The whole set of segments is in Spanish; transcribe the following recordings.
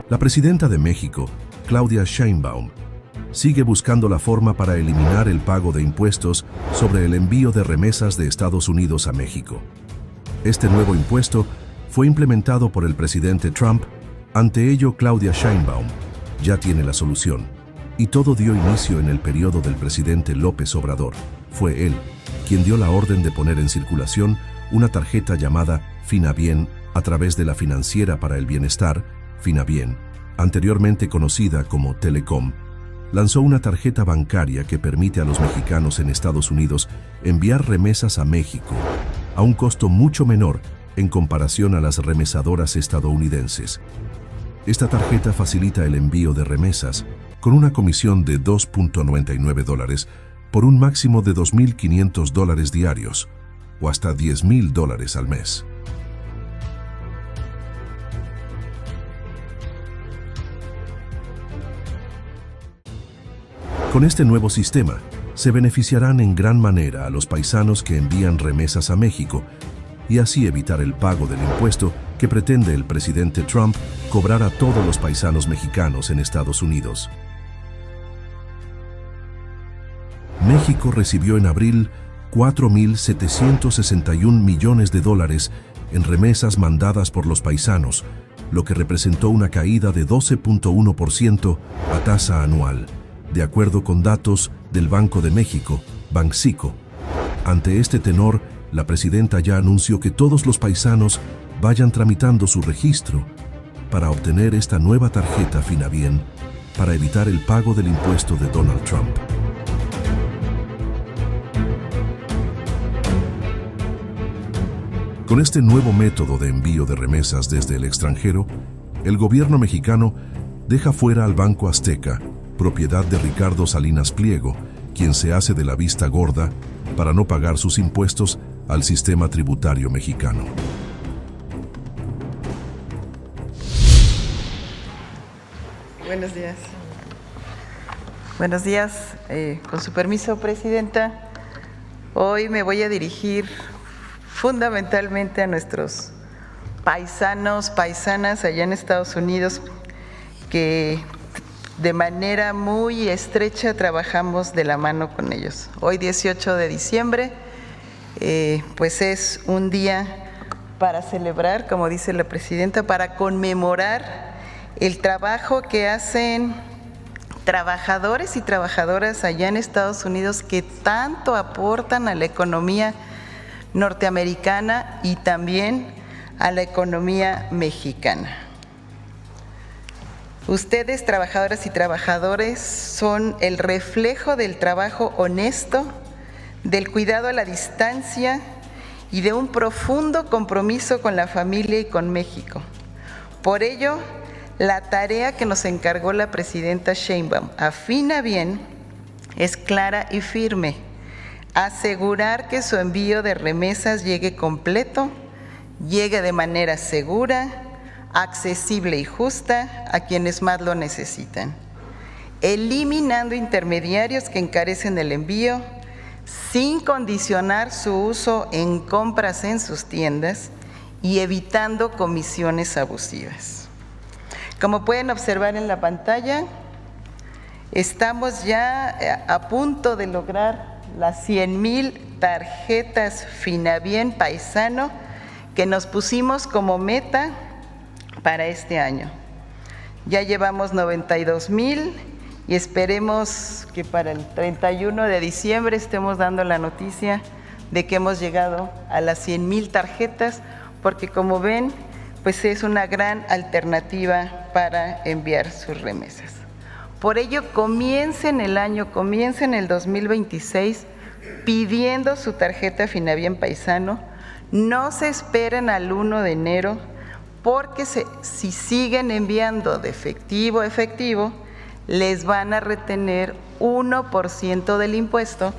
La presidenta de México, Claudia Sheinbaum, sigue buscando la forma para eliminar el pago de impuestos sobre el envío de remesas de Estados Unidos a México. Este nuevo impuesto fue implementado por el presidente Trump. Ante ello, Claudia Sheinbaum ya tiene la solución. Y todo dio inicio en el periodo del presidente López Obrador. Fue él quien dio la orden de poner en circulación una tarjeta llamada Finabien a través de la Financiera para el Bienestar, Finabien, anteriormente conocida como Telecom. Lanzó una tarjeta bancaria que permite a los mexicanos en Estados Unidos enviar remesas a México a un costo mucho menor en comparación a las remesadoras estadounidenses. Esta tarjeta facilita el envío de remesas con una comisión de $2.99 por un máximo de $2.500 diarios o hasta $10,000 al mes. Con este nuevo sistema, se beneficiarán en gran manera a los paisanos que envían remesas a México y así evitar el pago del impuesto que pretende el presidente Trump cobrar a todos los paisanos mexicanos en Estados Unidos. México recibió en abril $4.761 millones en remesas mandadas por los paisanos, lo que representó una caída de 12.1% a tasa anual, de acuerdo con datos del Banco de México, Banxico. Ante este tenor, la presidenta ya anunció que todos los paisanos vayan tramitando su registro para obtener esta nueva tarjeta Finabien para evitar el pago del impuesto de Donald Trump. Con este nuevo método de envío de remesas desde el extranjero, el gobierno mexicano deja fuera al Banco Azteca, propiedad de Ricardo Salinas Pliego, quien se hace de la vista gorda para no pagar sus impuestos al sistema tributario mexicano. Buenos días. Buenos días. Con su permiso, Presidenta, hoy me voy a dirigir fundamentalmente a nuestros paisanos, paisanas allá en Estados Unidos, que de manera muy estrecha trabajamos de la mano con ellos. Hoy, 18 de diciembre, pues es un día para celebrar, como dice la Presidenta, para conmemorar el trabajo que hacen trabajadores y trabajadoras allá en Estados Unidos que tanto aportan a la economía norteamericana y también a la economía mexicana. Ustedes, trabajadoras y trabajadores, son el reflejo del trabajo honesto, del cuidado a la distancia y de un profundo compromiso con la familia y con México. Por ello, la tarea que nos encargó la presidenta Sheinbaum a Finabien es clara y firme: asegurar que su envío de remesas llegue completo, llegue de manera segura, accesible y justa a quienes más lo necesitan, eliminando intermediarios que encarecen el envío, sin condicionar su uso en compras en sus tiendas y evitando comisiones abusivas. Como pueden observar en la pantalla, estamos ya a punto de lograr las 100,000 tarjetas Finabien paisano que nos pusimos como meta para este año. Ya llevamos 92,000 y esperemos que para el 31 de diciembre estemos dando la noticia de que hemos llegado a las 100,000 tarjetas, porque como ven, pues es una gran alternativa para enviar sus remesas. Por ello, comiencen el año, comiencen el 2026 pidiendo su tarjeta Finabien paisano. No se esperen al 1 de enero, porque si siguen enviando de efectivo a efectivo, les van a retener 1% del impuesto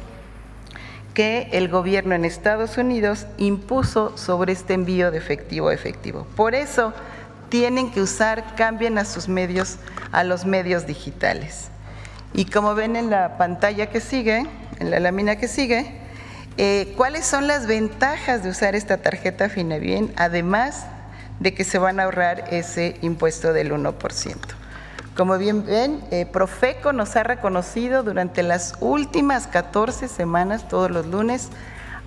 que el gobierno en Estados Unidos impuso sobre este envío de efectivo a efectivo. Por eso tienen que cambien a sus medios, a los medios digitales. Y como ven en la pantalla que sigue, en la lámina que sigue, ¿cuáles son las ventajas de usar esta tarjeta Finabien? Además de que se van a ahorrar ese impuesto del 1%. Como bien ven, Profeco nos ha reconocido durante las últimas 14 semanas, todos los lunes,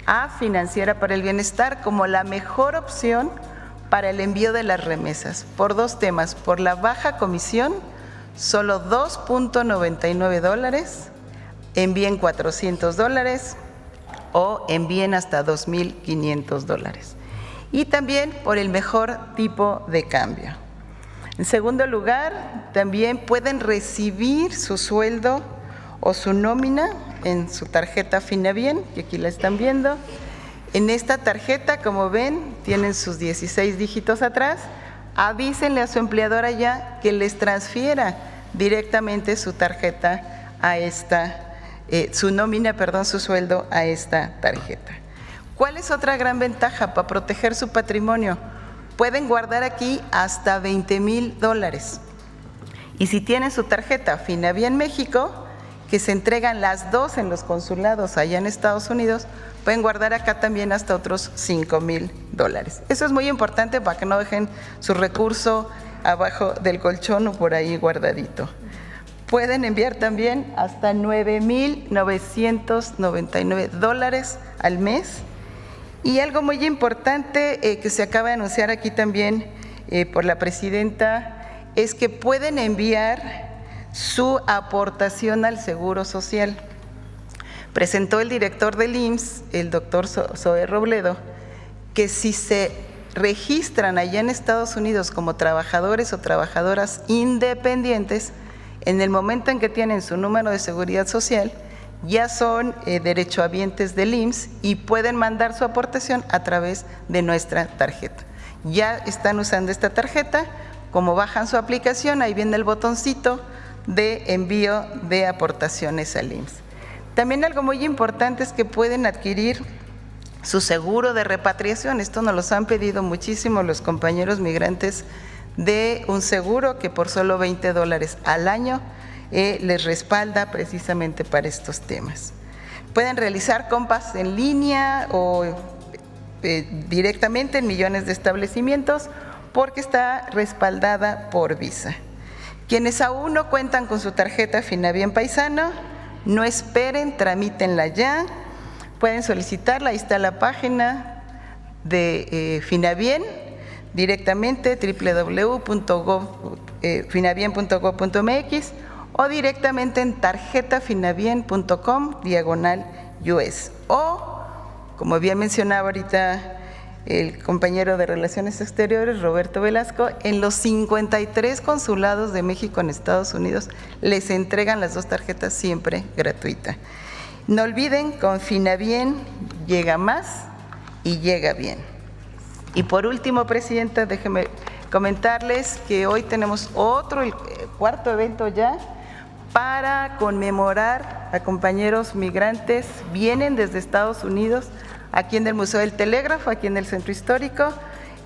a Financiera para el Bienestar como la mejor opción para el envío de las remesas, por dos temas: por la baja comisión, solo $2.99, envíen $400 o envíen hasta $2,500. Y también por el mejor tipo de cambio. En segundo lugar, también pueden recibir su sueldo o su nómina en su tarjeta Finabien, que aquí la están viendo. En esta tarjeta, como ven, tienen sus 16 dígitos atrás. Avísenle a su empleadora ya que les transfiera directamente su tarjeta a esta, su nómina, perdón, su sueldo a esta tarjeta. ¿Cuál es otra gran ventaja para proteger su patrimonio? Pueden guardar aquí hasta $20,000. Y si tienen su tarjeta Finabien México, que se entregan las dos en los consulados allá en Estados Unidos, pueden guardar acá también hasta otros $5,000. Eso es muy importante para que no dejen su recurso abajo del colchón o por ahí guardadito. Pueden enviar también hasta $9,999 al mes. Y algo muy importante que se acaba de anunciar aquí también por la presidenta es que pueden enviar su aportación al Seguro Social. Presentó el director del IMSS, el doctor Zoe Robledo, que si se registran allá en Estados Unidos como trabajadores o trabajadoras independientes, en el momento en que tienen su número de seguridad social, ya son derechohabientes del IMSS y pueden mandar su aportación a través de nuestra tarjeta. Ya están usando esta tarjeta, como bajan su aplicación, ahí viene el botoncito de envío de aportaciones al IMSS. También algo muy importante es que pueden adquirir su seguro de repatriación. Esto nos los han pedido muchísimo los compañeros migrantes, de un seguro que por solo $20 al año les respalda precisamente para estos temas. Pueden realizar compras en línea o directamente en millones de establecimientos porque está respaldada por Visa. Quienes aún no cuentan con su tarjeta Finabien Paisano, no esperen, tramítenla ya. Pueden solicitarla, ahí está la página de Finabien, directamente www.finabien.gov.mx o directamente en tarjetafinabien.com/US. O, como había mencionado ahorita el compañero de Relaciones Exteriores, Roberto Velasco, en los 53 consulados de México en Estados Unidos les entregan las dos tarjetas siempre gratuita. No olviden, con Finabien llega más y llega bien. Y por último, Presidenta, déjeme comentarles que hoy tenemos otro, el cuarto evento ya, para conmemorar a compañeros migrantes. Vienen desde Estados Unidos, aquí en el Museo del Telégrafo, aquí en el Centro Histórico,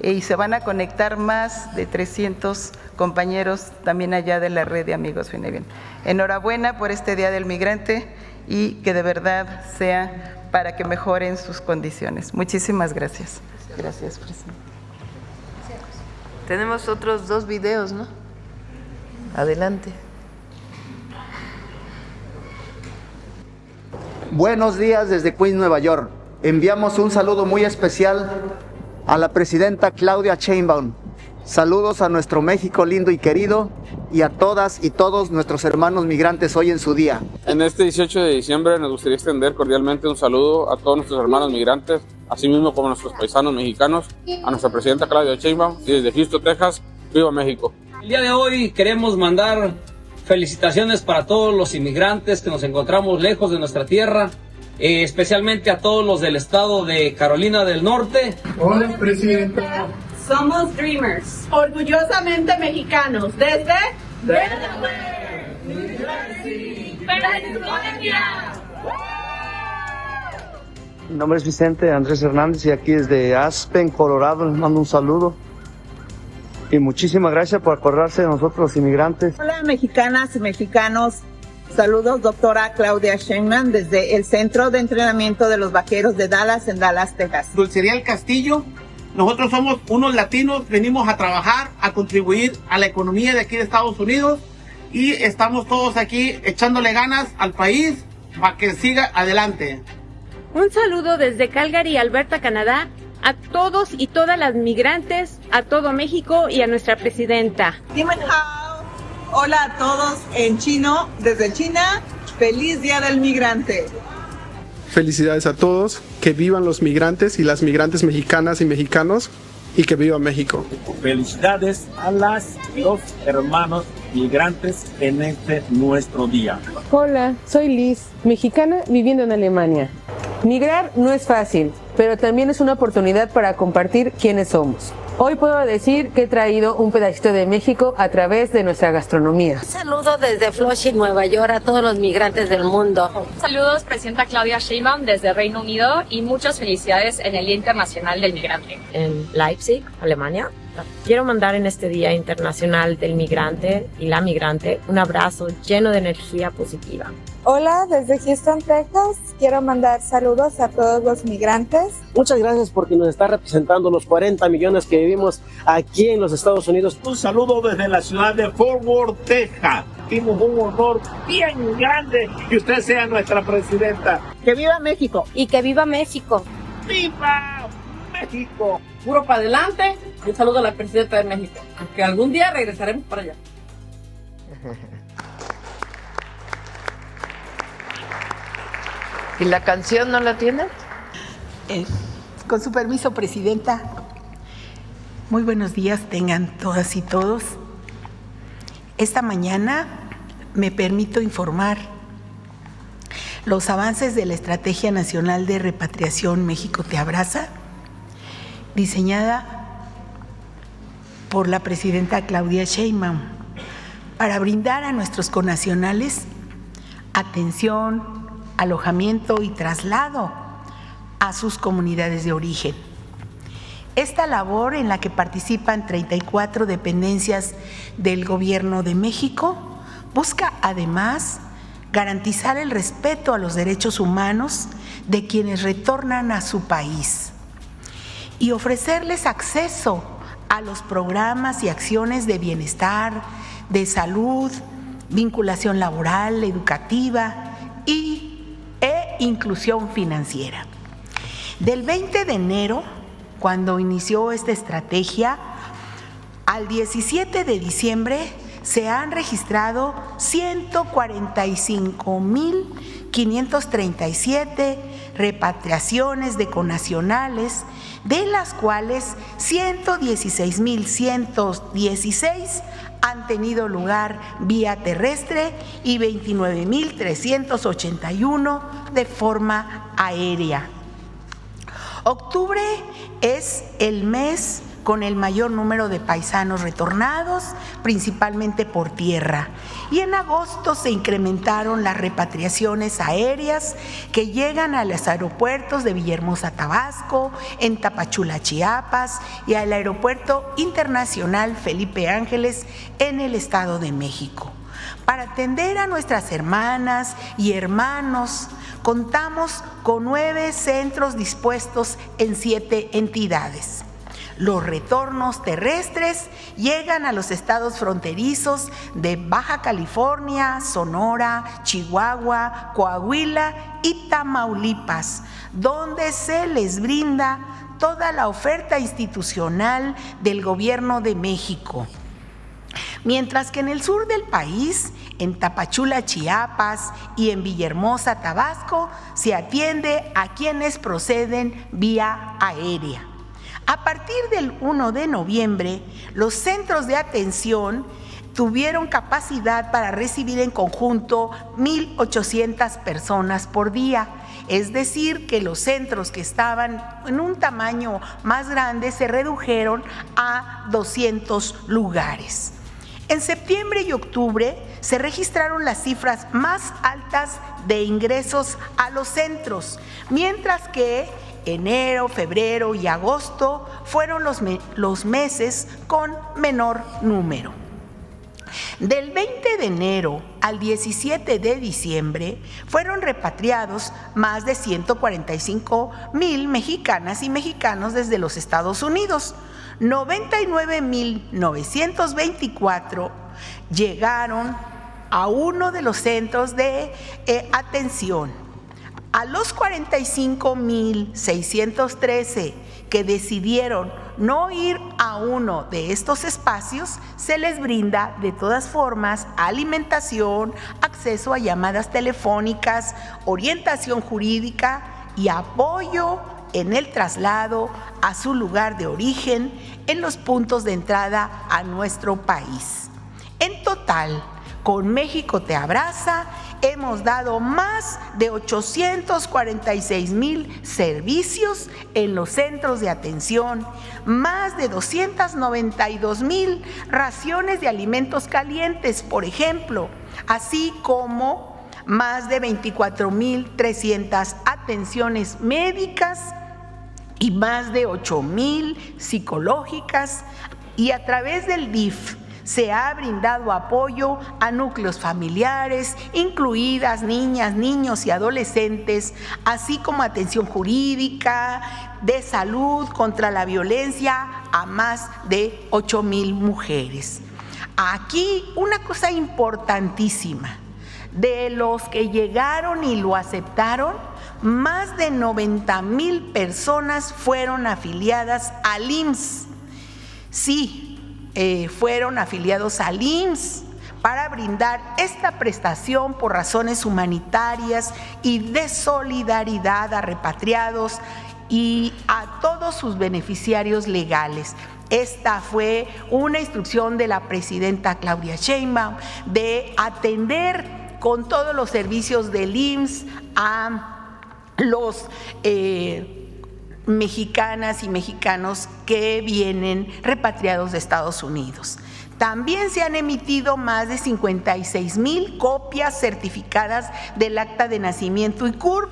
y se van a conectar más de 300 compañeros también allá de la red de amigos Finabien. Enhorabuena por este Día del Migrante y que de verdad sea para que mejoren sus condiciones. Muchísimas gracias. Gracias, Presidente. Tenemos otros dos videos, ¿no? Adelante. Buenos días desde Queens, Nueva York. Enviamos un saludo muy especial a la presidenta Claudia Sheinbaum. Saludos a nuestro México lindo y querido y a todas y todos nuestros hermanos migrantes hoy en su día. En este 18 de diciembre nos gustaría extender cordialmente un saludo a todos nuestros hermanos migrantes, así mismo como a nuestros paisanos mexicanos, a nuestra presidenta Claudia Sheinbaum y desde Houston, Texas, ¡viva México! El día de hoy queremos mandar felicitaciones para todos los inmigrantes que nos encontramos lejos de nuestra tierra, especialmente a todos los del estado de Carolina del Norte. Hola, Presidenta. Somos Dreamers, orgullosamente mexicanos, desde Delaware, New Jersey, Pennsylvania. Mi nombre es Vicente Andrés Hernández y aquí desde Aspen, Colorado, les mando un saludo. Y muchísimas gracias por acordarse de nosotros los inmigrantes. Hola, mexicanas y mexicanos. Saludos, doctora Claudia Sheinbaum, desde el Centro de Entrenamiento de los Vaqueros de Dallas, en Dallas, Texas. Dulcería El Castillo, Nosotros somos unos latinos, venimos a trabajar, a contribuir a la economía de aquí de Estados Unidos y estamos todos aquí echándole ganas al país para que siga adelante. Un saludo desde Calgary, Alberta, Canadá, a todos y todas las migrantes, a todo México y a nuestra presidenta. Hola a todos en chino, desde China. ¡Feliz Día del Migrante! Felicidades a todos, que vivan los migrantes y las migrantes mexicanas y mexicanos y que viva México. Felicidades a los hermanos migrantes en este nuestro día. Hola, soy Liz, mexicana viviendo en Alemania. Migrar no es fácil, pero también es una oportunidad para compartir quiénes somos. Hoy puedo decir que he traído un pedacito de México a través de nuestra gastronomía. Un saludo desde Flushing, Nueva York, a todos los migrantes del mundo. Saludos, presidenta Claudia Sheinbaum desde Reino Unido y muchas felicidades en el Día Internacional del Migrante. En Leipzig, Alemania. Quiero mandar en este Día Internacional del Migrante y la Migrante un abrazo lleno de energía positiva. Hola, desde Houston, Texas. Quiero mandar saludos a todos los migrantes. Muchas gracias porque nos está representando los 40 millones que vivimos aquí en los Estados Unidos. Un saludo desde la ciudad de Fort Worth, Texas. Tuvimos un honor bien grande que usted sea nuestra presidenta. ¡Que viva México! ¡Y que viva México! ¡Viva México! Puro para adelante. Un saludo a la presidenta de México. Que algún día regresaremos para allá. ¿Y la canción no la tienen? Con su permiso, presidenta. Muy buenos días tengan todas y todos. Esta mañana me permito informar los avances de la Estrategia Nacional de Repatriación México Te Abraza, diseñada por la presidenta Claudia Sheinbaum, para brindar a nuestros connacionales atención, alojamiento y traslado a sus comunidades de origen. Esta labor, en la que participan 34 dependencias del Gobierno de México, busca además garantizar el respeto a los derechos humanos de quienes retornan a su país y ofrecerles acceso a los programas y acciones de bienestar, de salud, vinculación laboral, educativa e inclusión financiera. Del 20 de enero, cuando inició esta estrategia, al 17 de diciembre se han registrado 145,537 repatriaciones de connacionales, de las cuales 116,116 han tenido lugar vía terrestre y 29,381 de forma aérea. Octubre es el mes con el mayor número de paisanos retornados, principalmente por tierra. Y en agosto se incrementaron las repatriaciones aéreas que llegan a los aeropuertos de Villahermosa, Tabasco, en Tapachula, Chiapas, y al Aeropuerto Internacional Felipe Ángeles en el Estado de México. Para atender a nuestras hermanas y hermanos, contamos con 9 centros dispuestos en 7 entidades. Los retornos terrestres llegan a los estados fronterizos de Baja California, Sonora, Chihuahua, Coahuila y Tamaulipas, donde se les brinda toda la oferta institucional del Gobierno de México. Mientras que en el sur del país, en Tapachula, Chiapas y en Villahermosa, Tabasco, se atiende a quienes proceden vía aérea. A partir del 1 de noviembre, los centros de atención tuvieron capacidad para recibir en conjunto 1,800 personas por día. Es decir, que los centros que estaban en un tamaño más grande se redujeron a 200 lugares. En septiembre y octubre se registraron las cifras más altas de ingresos a los centros, mientras que enero, febrero y agosto fueron los meses con menor número. Del 20 de enero al 17 de diciembre fueron repatriados más de 145,000 mexicanas y mexicanos desde los Estados Unidos. 99,924 llegaron a uno de los centros de atención. A los 45,613 que decidieron no ir a uno de estos espacios, se les brinda de todas formas alimentación, acceso a llamadas telefónicas, orientación jurídica y apoyo en el traslado a su lugar de origen en los puntos de entrada a nuestro país. En total, con México Te Abraza, hemos dado más de 846,000 servicios en los centros de atención, más de 292,000 raciones de alimentos calientes, por ejemplo, así como más de 24,300 atenciones médicas y más de 8,000 psicológicas, y a través del DIF se ha brindado apoyo a núcleos familiares, incluidas niñas, niños y adolescentes, así como atención jurídica, de salud contra la violencia a más de 8,000 mujeres. Aquí una cosa importantísima, de los que llegaron y lo aceptaron, más de 90,000 personas fueron afiliadas al IMSS. Sí, fueron afiliados al IMSS para brindar esta prestación por razones humanitarias y de solidaridad a repatriados y a todos sus beneficiarios legales. Esta fue una instrucción de la presidenta Claudia Sheinbaum de atender con todos los servicios del IMSS a los mexicanas y mexicanos que vienen repatriados de Estados Unidos. También se han emitido más de 56,000 copias certificadas del acta de nacimiento y CURP,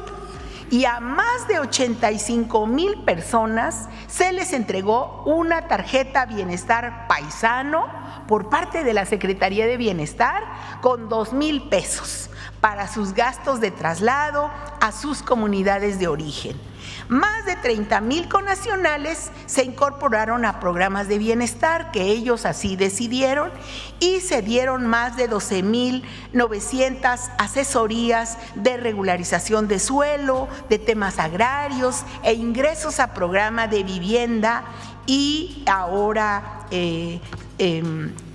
y a más de 85,000 personas se les entregó una tarjeta Bienestar Paisano por parte de la Secretaría de Bienestar con 2,000 pesos para sus gastos de traslado a sus comunidades de origen. Más de 30,000 connacionales se incorporaron a programas de bienestar que ellos así decidieron, y se dieron más de 12,900 asesorías de regularización de suelo, de temas agrarios e ingresos a programa de vivienda. Y ahora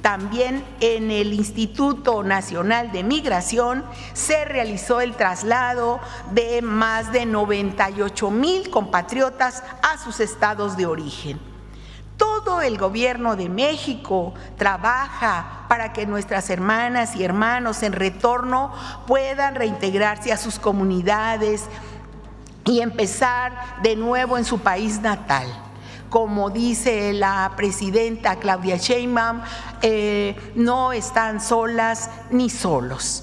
también en el Instituto Nacional de Migración se realizó el traslado de más de 98,000 compatriotas a sus estados de origen. Todo el gobierno de México trabaja para que nuestras hermanas y hermanos en retorno puedan reintegrarse a sus comunidades y empezar de nuevo en su país natal. Como dice la presidenta Claudia Sheinbaum, no están solas ni solos.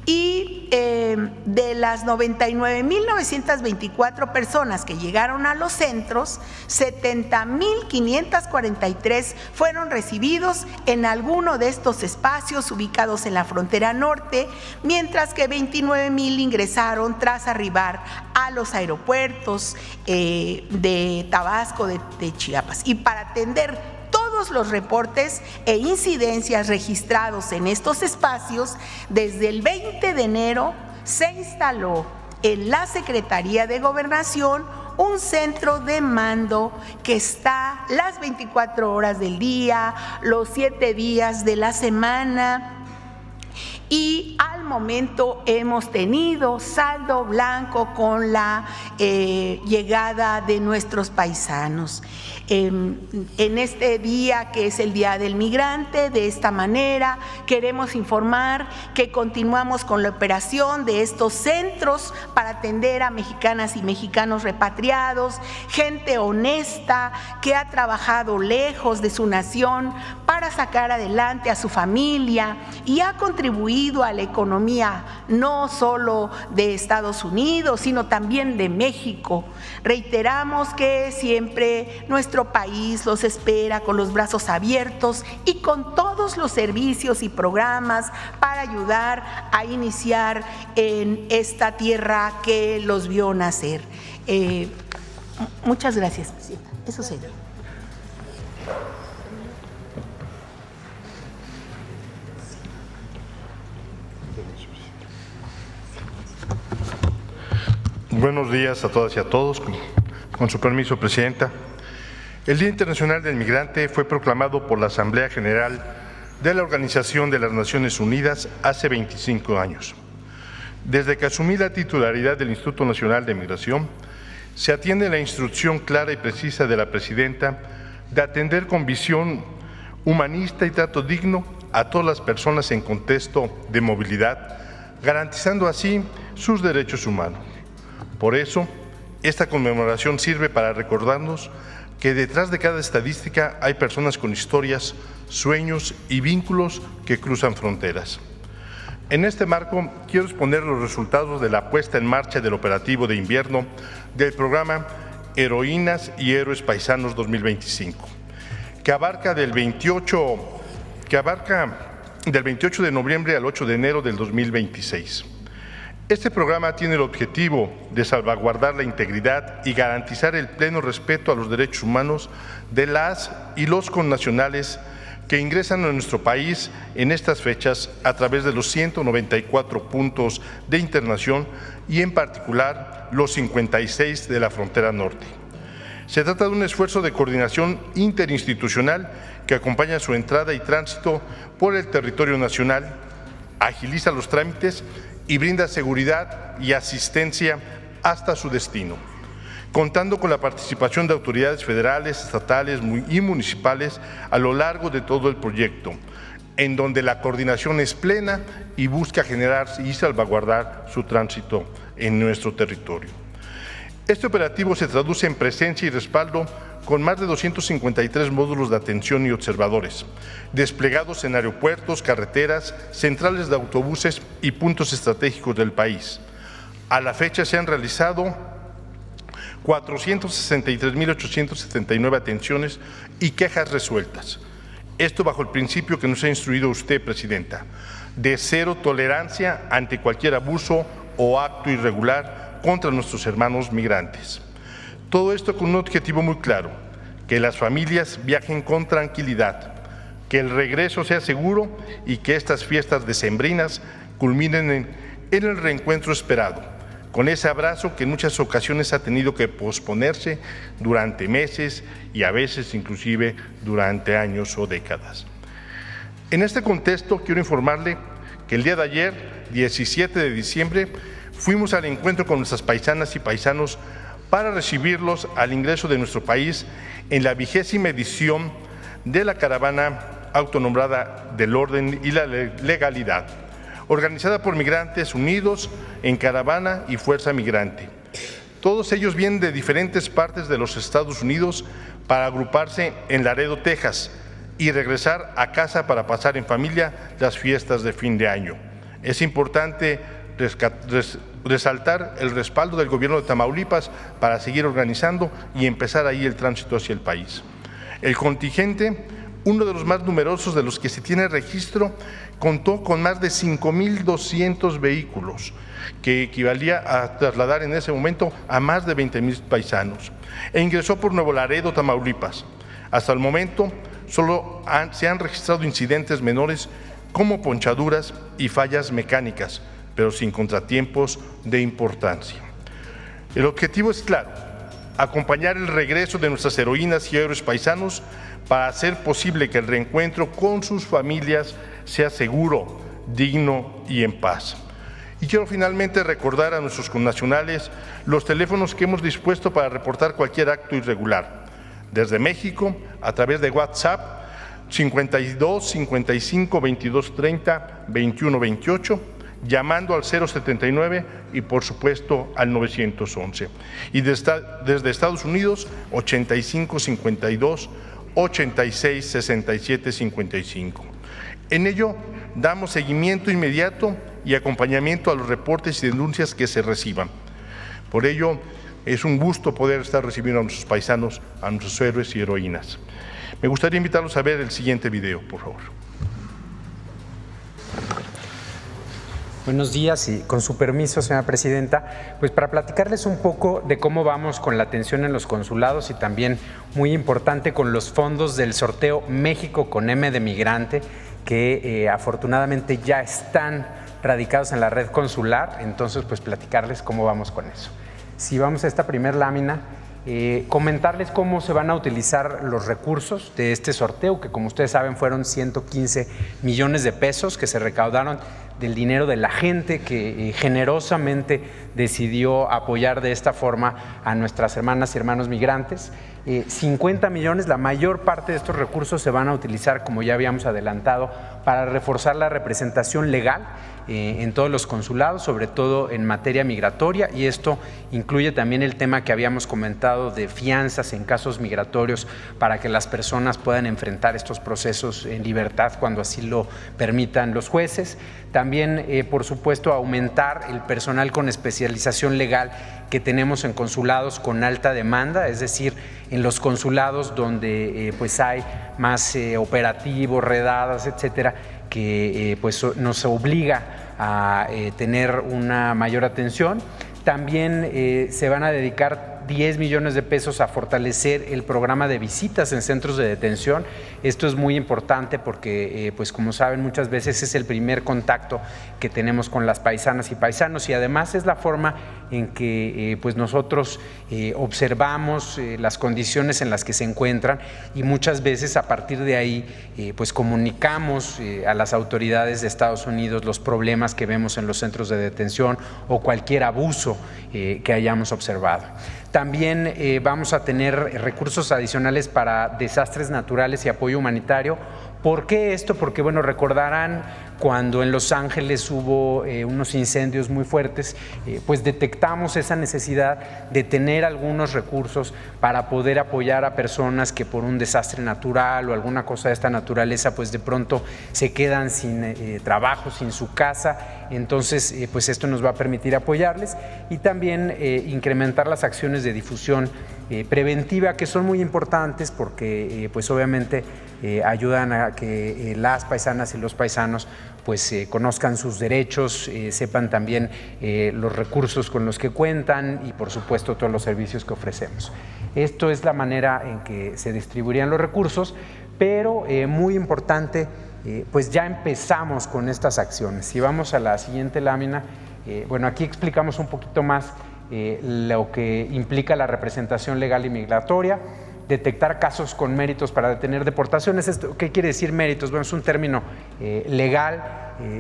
Y de las 99,924 personas que llegaron a los centros, 70,543 fueron recibidos en alguno de estos espacios ubicados en la frontera norte, mientras que 29,000 ingresaron tras arribar a los aeropuertos de Tabasco, de Chiapas. Y para atender todos los reportes e incidencias registrados en estos espacios, desde el 20 de enero se instaló en la Secretaría de Gobernación un centro de mando que está las 24 horas del día, los 7 días de la semana. Y al momento hemos tenido saldo blanco con la llegada de nuestros paisanos. En este día, que es el Día del Migrante, de esta manera queremos informar que continuamos con la operación de estos centros para atender a mexicanas y mexicanos repatriados, gente honesta que ha trabajado lejos de su nación para sacar adelante a su familia y ha contribuido contribuido a la economía no solo de Estados Unidos, sino también de México. Reiteramos que siempre nuestro país los espera con los brazos abiertos y con todos los servicios y programas para ayudar a iniciar en esta tierra que los vio nacer. Muchas gracias, presidenta. Eso sería. Buenos días a todas y a todos. Con su permiso, presidenta. El Día Internacional del Migrante fue proclamado por la Asamblea General de la Organización de las Naciones Unidas hace 25 años. Desde que asumí la titularidad del Instituto Nacional de Migración, se atiende la instrucción clara y precisa de la presidenta de atender con visión humanista y trato digno a todas las personas en contexto de movilidad, garantizando así sus derechos humanos. Por eso, esta conmemoración sirve para recordarnos que detrás de cada estadística hay personas con historias, sueños y vínculos que cruzan fronteras. En este marco, quiero exponer los resultados de la puesta en marcha del operativo de invierno del programa Heroínas y Héroes Paisanos 2025, que abarca del 28 de noviembre al 8 de enero del 2026. Este programa tiene el objetivo de salvaguardar la integridad y garantizar el pleno respeto a los derechos humanos de las y los connacionales que ingresan a nuestro país en estas fechas a través de los 194 puntos de internación y en particular los 56 de la frontera norte. Se trata de un esfuerzo de coordinación interinstitucional que acompaña su entrada y tránsito por el territorio nacional, agiliza los trámites y brinda seguridad y asistencia hasta su destino, contando con la participación de autoridades federales, estatales y municipales a lo largo de todo el proyecto, en donde la coordinación es plena y busca generar y salvaguardar su tránsito en nuestro territorio. Este operativo se traduce en presencia y respaldo con más de 253 módulos de atención y observadores, desplegados en aeropuertos, carreteras, centrales de autobuses y puntos estratégicos del país. A la fecha se han realizado 463.879 atenciones y quejas resueltas. Esto bajo el principio que nos ha instruido usted, presidenta, de cero tolerancia ante cualquier abuso o acto irregular contra nuestros hermanos migrantes. Todo esto con un objetivo muy claro: que las familias viajen con tranquilidad, que el regreso sea seguro y que estas fiestas decembrinas culminen en el reencuentro esperado, con ese abrazo que en muchas ocasiones ha tenido que posponerse durante meses y a veces inclusive durante años o décadas. En este contexto quiero informarle que el día de ayer, 17 de diciembre, fuimos al encuentro con nuestras paisanas y paisanos para recibirlos al ingreso de nuestro país en la 20ª edición de la Caravana autonombrada del Orden y la Legalidad, organizada por Migrantes Unidos en Caravana y Fuerza Migrante. Todos ellos vienen de diferentes partes de los Estados Unidos para agruparse en Laredo, Texas, y regresar a casa para pasar en familia las fiestas de fin de año. Es importante resaltar el respaldo del gobierno de Tamaulipas para seguir organizando y empezar ahí el tránsito hacia el país. El contingente, uno de los más numerosos de los que se tiene registro, contó con más de 5.200 vehículos, que equivalía a trasladar en ese momento a más de 20,000 paisanos, e ingresó por Nuevo Laredo, Tamaulipas. Hasta el momento solo se han registrado incidentes menores como ponchaduras y fallas mecánicas, pero sin contratiempos de importancia. El objetivo es claro: acompañar el regreso de nuestras heroínas y héroes paisanos para hacer posible que el reencuentro con sus familias sea seguro, digno y en paz. Y quiero finalmente recordar a nuestros connacionales los teléfonos que hemos dispuesto para reportar cualquier acto irregular. Desde México, a través de WhatsApp, 52 55 22 30 21 28, llamando al 079 y por supuesto al 911. Y desde Estados Unidos, 85 52 86 67 55. En ello, damos seguimiento inmediato y acompañamiento a los reportes y denuncias que se reciban. Por ello, es un gusto poder estar recibiendo a nuestros paisanos, a nuestros héroes y heroínas. Me gustaría invitarlos a ver el siguiente video, por favor. Buenos días y con su permiso, señora presidenta, pues para platicarles un poco de cómo vamos con la atención en los consulados y también, muy importante, con los fondos del sorteo México con M de Migrante, que afortunadamente ya están radicados en la red consular. Entonces, pues platicarles cómo vamos con eso. Si vamos a esta primera lámina, comentarles cómo se van a utilizar los recursos de este sorteo, que como ustedes saben fueron 115 millones de pesos que se recaudaron del dinero de la gente que generosamente decidió apoyar de esta forma a nuestras hermanas y hermanos migrantes. 50 millones, la mayor parte de estos recursos se van a utilizar, como ya habíamos adelantado, para reforzar la representación legal en todos los consulados, sobre todo en materia migratoria, y esto incluye también el tema que habíamos comentado de fianzas en casos migratorios para que las personas puedan enfrentar estos procesos en libertad cuando así lo permitan los jueces. También, por supuesto, aumentar el personal con especialización legal que tenemos en consulados con alta demanda, es decir, en los consulados donde pues hay más operativos, redadas, etcétera, que pues nos obliga a tener una mayor atención. También se van a dedicar 10 millones de pesos a fortalecer el programa de visitas en centros de detención. Esto es muy importante porque, pues como saben, muchas veces es el primer contacto que tenemos con las paisanas y paisanos, y además es la forma en que pues nosotros observamos las condiciones en las que se encuentran, y muchas veces a partir de ahí pues comunicamos a las autoridades de Estados Unidos los problemas que vemos en los centros de detención o cualquier abuso que hayamos observado. También vamos a tener recursos adicionales para desastres naturales y apoyo humanitario. ¿Por qué esto? Porque, bueno, recordarán cuando en Los Ángeles hubo unos incendios muy fuertes, pues detectamos esa necesidad de tener algunos recursos para poder apoyar a personas que por un desastre natural o alguna cosa de esta naturaleza, pues de pronto se quedan sin trabajo, sin su casa. Entonces, pues esto nos va a permitir apoyarles, y también incrementar las acciones de difusión preventiva, que son muy importantes porque pues obviamente ayudan a que las paisanas y los paisanos pues conozcan sus derechos, sepan también los recursos con los que cuentan y por supuesto todos los servicios que ofrecemos. Esto es la manera en que se distribuirían los recursos, pero muy importante, pues ya empezamos con estas acciones. Si vamos a la siguiente lámina, bueno, aquí explicamos un poquito más lo que implica la representación legal y migratoria, detectar casos con méritos para detener deportaciones. ¿Esto qué quiere decir méritos? Bueno, es un término legal,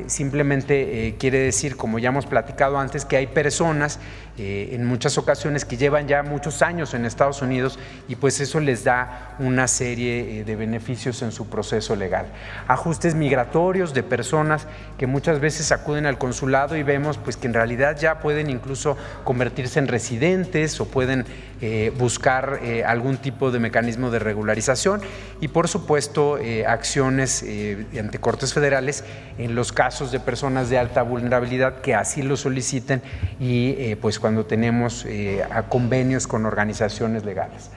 simplemente quiere decir, como ya hemos platicado antes, que hay personas en muchas ocasiones que llevan ya muchos años en Estados Unidos y pues eso les da una serie de beneficios en su proceso legal. Ajustes migratorios de personas que muchas veces acuden al consulado y vemos pues que en realidad ya pueden incluso convertirse en residentes o pueden buscar algún tipo de mecanismo de regularización, y por supuesto acciones ante cortes federales en los casos de personas de alta vulnerabilidad que así lo soliciten, y pues cuando tenemos convenios con organizaciones legales.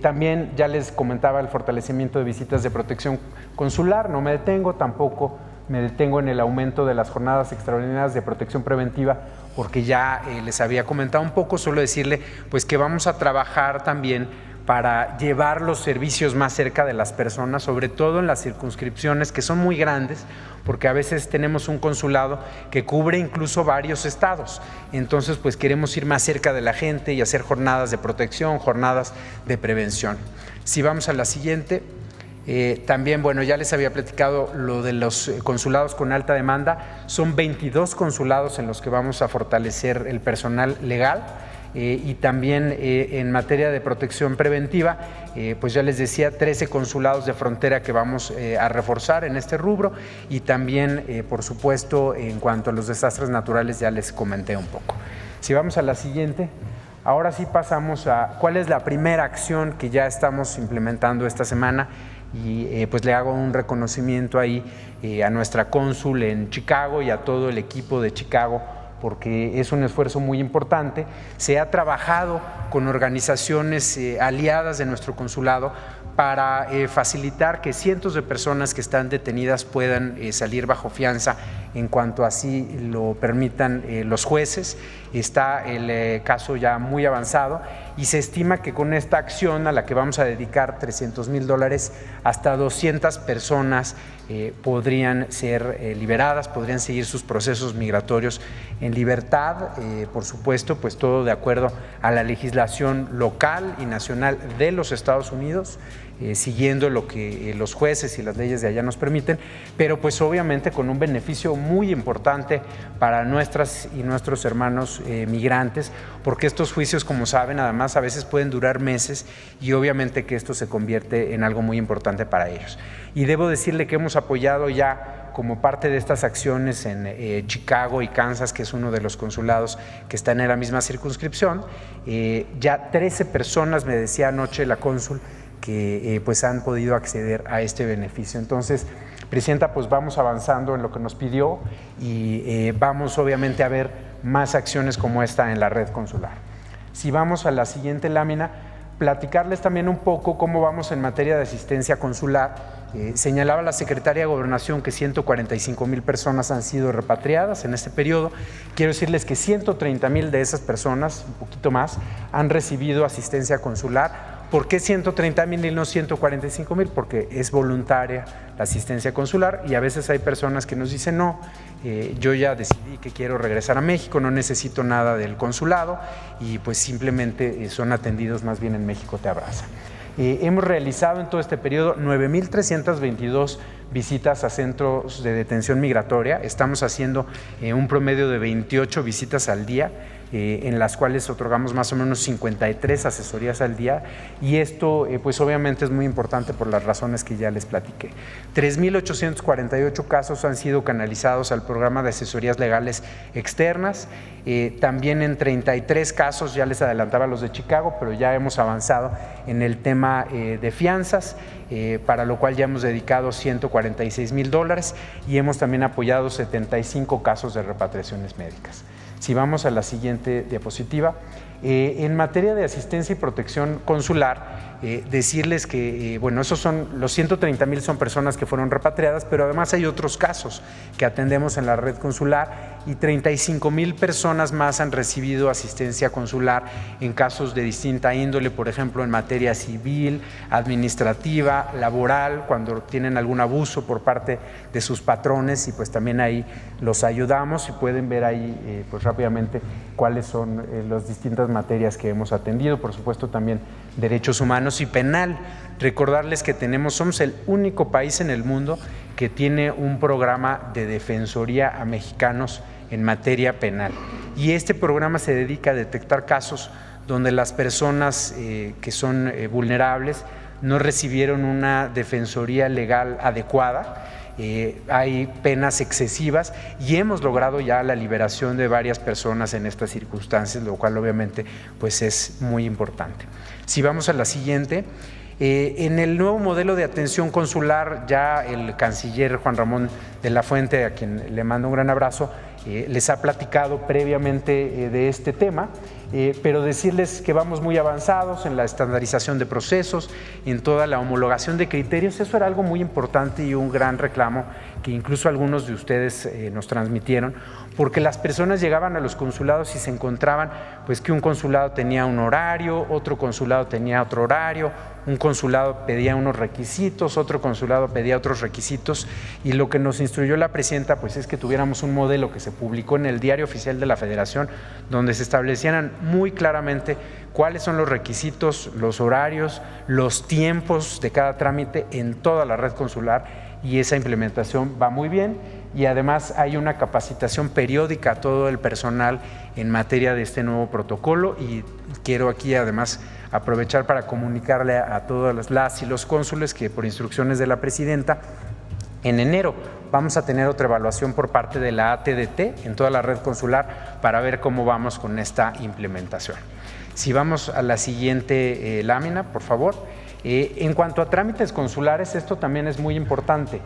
También ya les comentaba el fortalecimiento de visitas de protección consular. No me detengo, tampoco me detengo en el aumento de las jornadas extraordinarias de protección preventiva, porque ya les había comentado un poco. Solo decirle pues que vamos a trabajar también para llevar los servicios más cerca de las personas, sobre todo en las circunscripciones que son muy grandes, porque a veces tenemos un consulado que cubre incluso varios estados. Entonces, pues queremos ir más cerca de la gente y hacer jornadas de protección, jornadas de prevención. Si vamos a la siguiente, también, bueno, ya les había platicado lo de los consulados con alta demanda. Son 22 consulados en los que vamos a fortalecer el personal legal. Y también en materia de protección preventiva, pues ya les decía, 13 consulados de frontera que vamos a reforzar en este rubro, y también, por supuesto, en cuanto a los desastres naturales ya les comenté un poco. Si vamos a la siguiente, ahora sí pasamos a cuál es la primera acción que ya estamos implementando esta semana, y pues le hago un reconocimiento ahí a nuestra cónsul en Chicago y a todo el equipo de Chicago, porque es un esfuerzo muy importante. Se ha trabajado con organizaciones aliadas de nuestro consulado para facilitar que cientos de personas que están detenidas puedan salir bajo fianza en cuanto así lo permitan los jueces. Está el caso ya muy avanzado y se estima que con esta acción a la que vamos a dedicar $300,000, hasta 200 personas podrían ser liberadas, podrían seguir sus procesos migratorios en libertad, por supuesto, pues todo de acuerdo a la legislación local y nacional de los Estados Unidos, siguiendo lo que los jueces y las leyes de allá nos permiten, pero pues obviamente con un beneficio muy importante para nuestras y nuestros hermanos migrantes, porque estos juicios, como saben, además a veces pueden durar meses y obviamente que esto se convierte en algo muy importante para ellos. Y debo decirle que hemos apoyado ya como parte de estas acciones en Chicago y Kansas, que es uno de los consulados que están en la misma circunscripción, ya 13 personas, me decía anoche la cónsul, que pues han podido acceder a este beneficio. Entonces, Presidenta, pues vamos avanzando en lo que nos pidió y vamos obviamente a ver más acciones como esta en la red consular. Si vamos a la siguiente lámina, platicarles también un poco cómo vamos en materia de asistencia consular. Señalaba la Secretaria de Gobernación que 145,000 personas han sido repatriadas en este periodo. Quiero decirles que 130,000 de esas personas, un poquito más, han recibido asistencia consular. ¿Por qué 130,000 y no 145,000? Porque es voluntaria la asistencia consular y a veces hay personas que nos dicen no, yo ya decidí que quiero regresar a México, no necesito nada del consulado y pues simplemente son atendidos más bien en México Te Abraza. Hemos realizado en todo este periodo 9,322 visitas a centros de detención migratoria. Estamos haciendo un promedio de 28 visitas al día, en las cuales otorgamos más o menos 53 asesorías al día, y esto pues obviamente es muy importante por las razones que ya les platiqué. 3,848 casos han sido canalizados al programa de asesorías legales externas, también en 33 casos, ya les adelantaba los de Chicago, pero ya hemos avanzado en el tema de fianzas, para lo cual ya hemos dedicado $146,000 y hemos también apoyado 75 casos de repatriaciones médicas. Si vamos a la siguiente diapositiva, en materia de asistencia y protección consular, decirles que, bueno, esos son los 130,000 son personas que fueron repatriadas, pero además hay otros casos que atendemos en la red consular y 35,000 personas más han recibido asistencia consular en casos de distinta índole, por ejemplo, en materia civil, administrativa, laboral, cuando tienen algún abuso por parte de sus patrones y pues también ahí los ayudamos y pueden ver ahí pues rápidamente cuáles son las distintas materias que hemos atendido, por supuesto también derechos humanos y penal. Recordarles que somos el único país en el mundo que tiene un programa de defensoría a mexicanos en materia penal. Y este programa se dedica a detectar casos donde las personas que son vulnerables no recibieron una defensoría legal adecuada. Hay penas excesivas y hemos logrado ya la liberación de varias personas en estas circunstancias, lo cual obviamente pues es muy importante. Si vamos a la siguiente, en el nuevo modelo de atención consular, ya el canciller Juan Ramón de la Fuente, a quien le mando un gran abrazo, les ha platicado previamente de este tema, pero decirles que vamos muy avanzados en la estandarización de procesos, en toda la homologación de criterios. Eso era algo muy importante y un gran reclamo que incluso algunos de ustedes nos transmitieron, porque las personas llegaban a los consulados y se encontraban pues que un consulado tenía un horario, otro consulado tenía otro horario, un consulado pedía unos requisitos, otro consulado pedía otros requisitos, y lo que nos instruyó la presidenta pues es que tuviéramos un modelo que se publicó en el Diario Oficial de la Federación, donde se establecieran muy claramente cuáles son los requisitos, los horarios, los tiempos de cada trámite en toda la red consular, y esa implementación va muy bien. Y además hay una capacitación periódica a todo el personal en materia de este nuevo protocolo, y quiero aquí además aprovechar para comunicarle a todas las y los cónsules que por instrucciones de la presidenta en enero vamos a tener otra evaluación por parte de la ATDT en toda la red consular para ver cómo vamos con esta implementación. Si vamos a la siguiente lámina, por favor. En cuanto a trámites consulares, esto también es muy importante.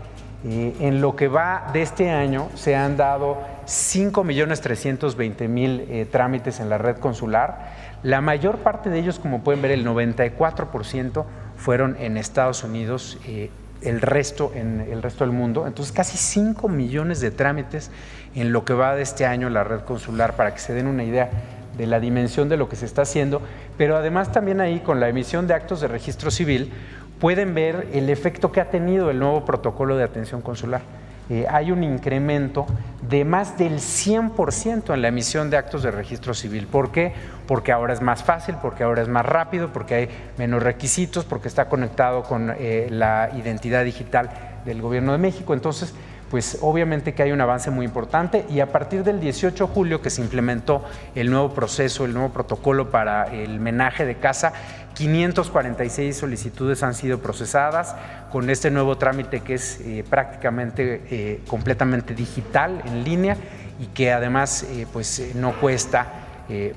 En lo que va de este año se han dado 5.320.000 trámites en la red consular. La mayor parte de ellos, como pueden ver, el 94% fueron en Estados Unidos, el resto en el resto del mundo. Entonces, casi 5 millones de trámites en lo que va de este año la red consular, para que se den una idea de la dimensión de lo que se está haciendo. Pero además también ahí, con la emisión de actos de registro civil, pueden ver el efecto que ha tenido el nuevo protocolo de atención consular. Hay un incremento de más del 100% en la emisión de actos de registro civil. ¿Por qué? Porque ahora es más fácil, porque ahora es más rápido, porque hay menos requisitos, porque está conectado con la identidad digital del Gobierno de México. Entonces, pues obviamente que hay un avance muy importante, y a partir del 18 de julio que se implementó el nuevo proceso, el nuevo protocolo para el menaje de casa, 546 solicitudes han sido procesadas con este nuevo trámite que es prácticamente completamente digital, en línea, y que además pues no cuesta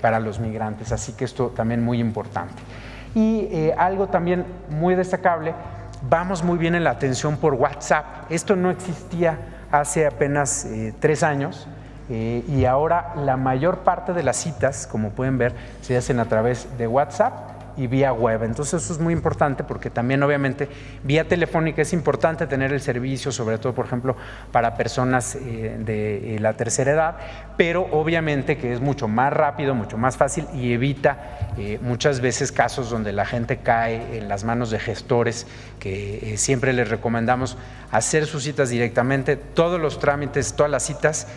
para los migrantes, así que esto también muy importante. Y algo también muy destacable, vamos muy bien en la atención por WhatsApp. Esto no existía hace apenas 3 años y ahora la mayor parte de las citas, como pueden ver, se hacen a través de WhatsApp y vía web. Entonces eso es muy importante, porque también obviamente vía telefónica es importante tener el servicio, sobre todo por ejemplo para personas de la tercera edad, pero obviamente que es mucho más rápido, mucho más fácil, y evita muchas veces casos donde la gente cae en las manos de gestores, que siempre les recomendamos hacer sus citas directamente. Todos los trámites, todas las citas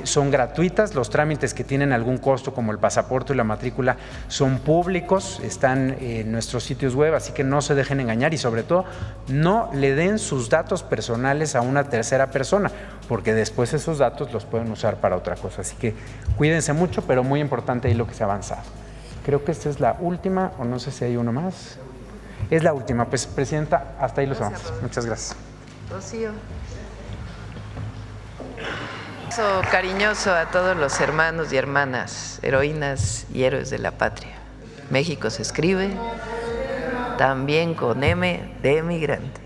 son gratuitas. Los trámites que tienen algún costo, como el pasaporte y la matrícula, son públicos, están en nuestros sitios web, así que no se dejen engañar, y sobre todo no le den sus datos personales a una tercera persona, porque después esos datos los pueden usar para otra cosa. Así que cuídense mucho, pero muy importante ahí lo que se ha avanzado. Creo que esta es la última, o no sé si hay uno más. Es la última. Pues, Presidenta, hasta ahí los avances. Muchas gracias. Rocío. Cariñoso a todos los hermanos y hermanas, heroínas y héroes de la patria. México se escribe también con M de emigrante.